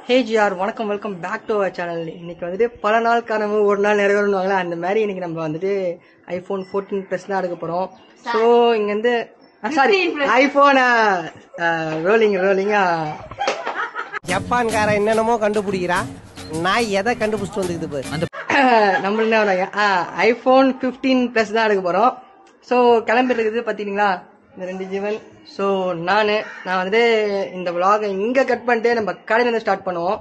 ஹே GR, வணக்கம். Welcome back to our channel. இன்னைக்கு வந்துட்டு பல நாள் கனவு ஒரு நாள் நிறைவேறணுவாங்களே, அந்த மாதிரி இன்னைக்கு நம்ம வந்துட்டு ஐபோன் 14 Plus தான் எடுக்க போறோம். ஸோ இங்க வந்து சாரி ஐபோன் ரோலிங்கா ஜப்பான்கார என்னென்னமோ கண்டுபிடிக்கிறா, நான் எதை கண்டுபிடிச்சிட்டு வந்துக்குது நம்ம என்ன வராங்க ஐபோன் 15 Plus தான் எடுக்க போறோம். ஸோ கிளம்பிட்டு இருக்குது பாத்தீங்களா இந்த 2 ஜீவன். ஸோ நான் வந்துட்டு இந்த vlog இங்க கட் பண்ணிட்டு நம்ம கடையில இருந்து ஸ்டார்ட் பண்ணுவோம்.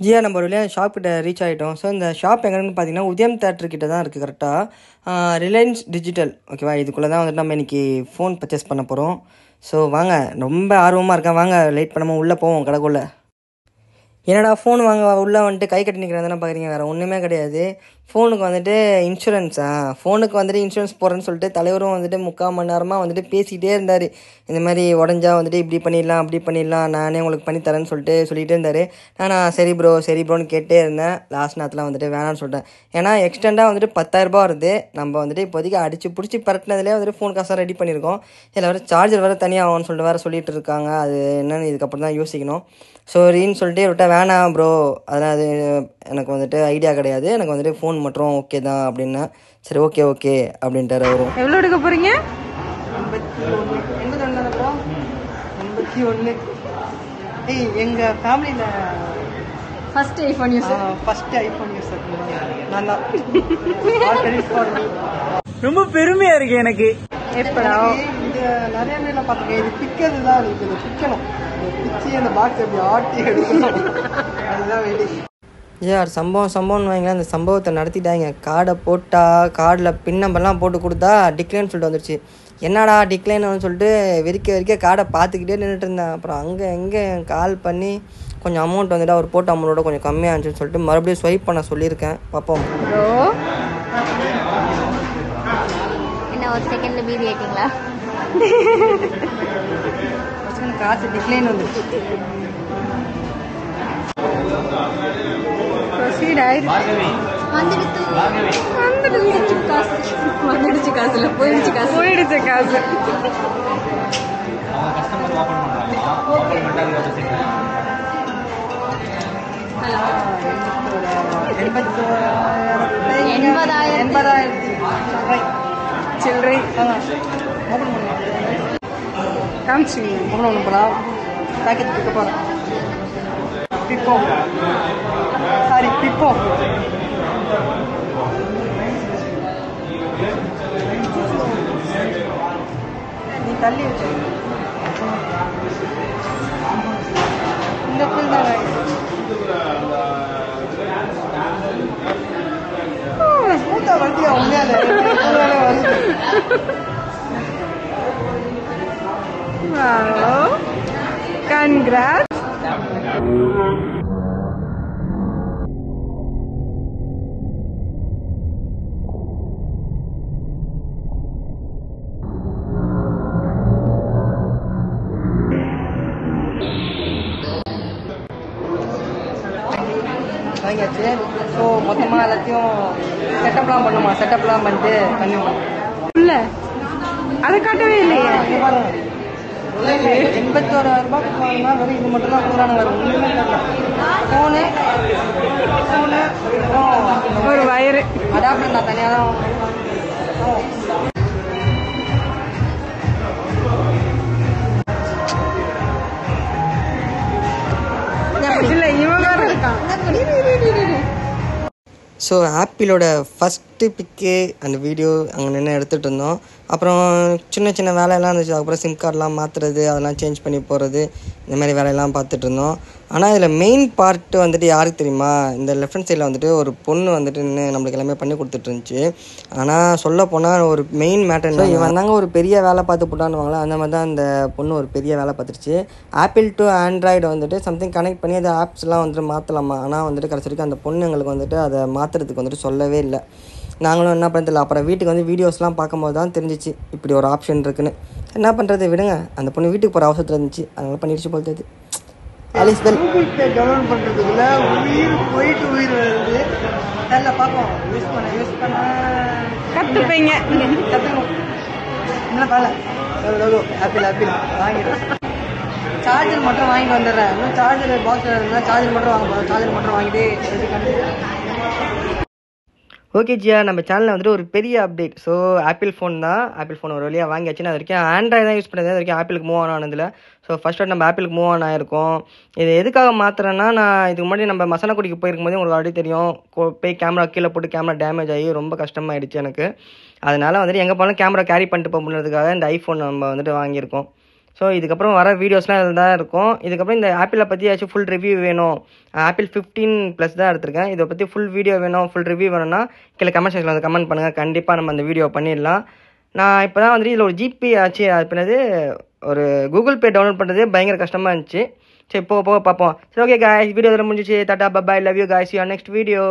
ஜியா, நம்ம ஒரு வழியாக ஷாப் கிட்ட ரீச் ஆகிட்டோம். ஸோ இந்த ஷாப் எங்கன்னு பார்த்தீங்கன்னா உதயம் தேட்டர் கிட்ட தான் இருக்குது கரெக்டாக. ரிலையன்ஸ் டிஜிட்டல் ஓகேவா, இதுக்குள்ளே தான் வந்துட்டு நம்ம இன்றைக்கி ஃபோன் பர்ச்சேஸ் பண்ண போகிறோம். ஸோ வாங்க, ரொம்ப ஆர்வமாக இருக்கேன், வாங்க லேட் பண்ணாமல் உள்ளே போவோம் கடைக்குள்ளே. என்னடா ஃபோன் வாங்க உள்ளே வந்துட்டு கை கட்டி நிற்கிறேன் தானே பார்க்குறீங்க, வேறு ஒன்றுமே கிடையாது. ஃபோனுக்கு வந்துட்டு ஃபோனுக்கு வந்துட்டு இன்சூரன்ஸ் போடுறேன்னு சொல்லிட்டு தலைவரும் வந்துட்டு 3/4 மணி நேரமாக வந்துட்டு பேசிக்கிட்டே இருந்தார். இந்த மாதிரி உடஞ்சா வந்துட்டு இப்படி பண்ணிடலாம் அப்படி பண்ணிடலாம், நானே உங்களுக்கு பண்ணித்தரேன்னு சொல்லிகிட்டே இருந்தார். நான் சரி ப்ரோன்னு கேட்டே இருந்தேன். லாஸ்ட் நேரத்தில் வந்துட்டு வேணான்னு சொல்லிட்டேன். ஏன்னா எக்ஸ்டெண்டாக வந்துட்டு 10,000 ரூபா வருது. நம்ம வந்துட்டு இப்போதைக்கு அடித்து பிடிச்சி பரட்டினதுலேயே வந்துட்டு ஃபோன் காசாக ரெடி பண்ணியிருக்கோம். இதில் வேறு சார்ஜர் வேறு தனியாக ஆகும்னு சொல்லிட்டு சொல்லிட்டு இருக்காங்க. அது என்னென்னு இதுக்கப்புறம் தான் யோசிக்கணும். சரின்னு சொல்லிட்டு விட்டா வேணாம் ப்ரோ, அதெல்லாம் அது எனக்கு வந்துட்டு ஐடியா கிடையாது, எனக்கு வந்துட்டு ஃபோன் மட்டும் ஓகே தான் அப்படின்னா. சரி ஓகே அப்படின்ட்டார் அவரும். எவ்வளோ எடுக்க போகிறீங்க? 81. ஏய், எங்கள் ஃபேமிலியில் ஃபர்ஸ்ட் ஐஃபோன் யூஸர் நான் தான். ரொம்ப பெருமையா இருக்கு எனக்கு. எப்படா இது நிறைய நேரம் பார்த்துருக்கேன். இது பிக்கிறது தான் இருக்குது, பிக்கணும் பிச்சு அந்த பாக்ஸ் எப்படி ஆட்டி எடுக்கணும், அதுதான் வேலை. யார் சம்பவம்னு வைங்களேன். அந்த சம்பவத்தை நடத்திட்டாங்க. கார்டை போட்டால் கார்டில் பின் நம்பர்லாம் போட்டு கொடுத்தா டிக்ளைன் சொல்லிட்டு வந்துடுச்சு. என்னடா டிக்ளைன்னு சொல்லிட்டு வெறிக்க கார்டை பார்த்துக்கிட்டே நின்றுட்டு இருந்தேன். அப்புறம் அங்கே எங்கே கால் பண்ணி கொஞ்சம் அமௌண்ட் வந்துட்டு அவர் போட்ட அமௌண்ட்டோட கொஞ்சம் கம்மியாக இருந்துச்சுன்னு சொல்லிட்டு மறுபடியும் ஸ்வைப் பண்ண சொல்லியிருக்கேன். பார்ப்போம். என்ன ஒரு செகண்ட்ல மீதி ஆயிட்டீங்களா? காசு டிக்ளைன் வந்துடுச்சு. வந்துடுச்சு காசு இல்லை, போயிடுச்சு காசு. 80,000 சில்லறை காமிச்சிங்க. ஒன்று போகலாம். பேக்கெட் பிக்க போகிறேன். பிப்போம் நீ தள்ளி வச்சு இந்த புல் தான் ஸ்மூத்தா வண்டியா உண்மையால வருது. கன்கிராட்ஸ். வாங்கியாச்சு. ஸோ மொத்தமாக எல்லாத்தையும் செட்டப்லாம் பண்ணிட்டு கண்டிப்பாக இல்லை அதை காட்டவே இல்லையே. 81,000 ரூபாய் வாங்கினா வெறும் இது மட்டும் தான் கொடுக்குறாங்க, வேறு ஒன்றுமே தெரியல. ஃபோனு ஒரு வயரு அடாப்டர் நான் தனியாக தான் இல்லை, இவன் வேற இருக்கான். ஸோ ஆப்பிளோட ஃபஸ்ட்டு பிக்கு அந்த வீடியோ அங்கே நின்று எடுத்துகிட்டு இருந்தோம். அப்புறம் சின்ன வேலையெல்லாம் இருந்துச்சு. அதுக்கப்புறம் சிம் கார்டெலாம் மாற்றுறது, அதெல்லாம் சேஞ்ச் பண்ணி போகிறது, இந்த மாதிரி வேலையெல்லாம் பார்த்துட்டு இருந்தோம். ஆனால் இதில் மெயின் பார்ட்டு வந்துட்டு யாருக்கு தெரியுமா, இந்த லெஃப்ட் ஹேண்ட் சைடில் வந்துட்டு ஒரு பொண்ணு வந்துட்டு நின்று நம்மளுக்கு எல்லாமே பண்ணி கொடுத்துட்டு இருந்துச்சு. ஆனால் சொல்ல போனால் ஒரு மெயின் மேட்டர் இவன் தாங்க ஒரு பெரிய வேலை பார்த்து போட்டான்னுவாங்களே, அந்த மாதிரி தான் அந்த பொண்ணு ஒரு பெரிய வேலை பார்த்துருச்சு. ஆப்பிள் டு ஆண்ட்ராய்டு வந்துட்டு சம்திங் கனெக்ட் பண்ணி அது ஆப்ஸ்லாம் வந்துட்டு மாற்றலாமா. ஆனால் வந்துட்டு கடைசி வரைக்கும் அந்த பொண்ணு எங்களுக்கு வந்துட்டு அதை மாற்றுறதுக்கு வந்துட்டு சொல்லவே இல்லை. நாங்களும் என்ன பண்ணுறதில்ல. அப்புறம் வீட்டுக்கு வந்து வீடியோஸ்லாம் பார்க்கும்போது தான் தெரிஞ்சிச்சு இப்படி ஒரு ஆப்ஷன் இருக்குன்னு. என்ன பண்ணுறது, விடுங்க. அந்த பொண்ணு வீட்டுக்கு போகிற அவசரத்தில் இருந்துச்சு, அதனால் பண்ணிடுச்சு போல் தெரியுது. கூகுள் பே டவுன்லோட் பண்ணுறதுக்குள்ள உயிர் போயிட்டு உயிர் வருது. தெரியல, பார்ப்போம். யூஸ் பண்ண கத்துப்பீங்க. கற்றுக்கணும். என்ன பரவாயில்ல, ஆப்பிள் ஆப்பிள் வாங்கிடுறேன். சார்ஜர் மட்டும் வாங்கிட்டு வந்துடுறேன். இன்னும் சார்ஜர் பாக்ஸில் இருந்தால் சார்ஜர் மட்டும் வாங்க போகிறோம். சார்ஜர் மட்டும் வாங்கிட்டு ஓகே ஜியா, நம்ம சேனலில் வந்துட்டு ஒரு பெரிய அப்டேட். ஸோ ஆப்பிள் ஃபோன் தான். ஆப்பிள் ஃபோன் ஒரு வழியாக வாங்கியாச்சு. நான் அது வரைக்கும் ஆண்ட்ராய்டு தான் யூஸ் பண்ணது. அது வரைக்கும் ஆப்பிளுக்கு மூவ் ஆன் ஆனதில்லை. ஸோ ஃபர்ஸ்ட் நம்ம ஆப்பிளுக்கு மூவ் ஆன் ஆகிருக்கோம். இது எதுக்காக மாற்றுறேன்னா, நான் இதுக்கு முன்னாடி நம்ம மசனக்குடிக்கு போயிருக்கும் போதே உங்களுக்கு ஆல்ரெடி தெரியும், போய் கேமரா கீழே போட்டு கேமரா டேமேஜ் ஆகி ரொம்ப கஷ்டமாயிடுச்சு எனக்கு. அதனால் வந்துட்டு எங்கே போனாலும் கேமரா கேரி பண்ணிட்டு போக முடியறதுக்காக இந்த ஐஃபோன் நம்ம வந்துட்டு வாங்கியிருக்கோம். ஸோ இதுக்கப்புறம் வர வீடியோஸ்லாம் இதில் தான் இருக்கும். இதுக்கப்புறம் இந்த ஆப்பிளை பற்றி ஏதாச்சும் ஃபுல் ரிவ்யூ வேணும், ஆப்பிள் 15+ தான் எடுத்திருக்கேன், இதை பற்றி ஃபுல் வீடியோ வேணும், ஃபுல் ரிவ்யூ வேணும்னா கீழே கமெண்ட் செக்ஷனில் வந்து கமெண்ட் பண்ணுங்கள். கண்டிப்பாக நம்ம அந்த வீடியோ பண்ணிடலாம். நான் இப்போ தான் வந்துட்டு இதில் ஒரு ஜிபே ஆச்சு. அது பின்னது ஒரு கூகுள் பே டவுன்லோட் பண்ணுறதே பயங்கர கஷ்டமாக இருந்துச்சு. சரி போக போக பார்ப்போம். சரி ஓகே காய்ஸ், வீடியோ இதில் முடிஞ்சிச்சு. Tata bye, love you guys, you are next video.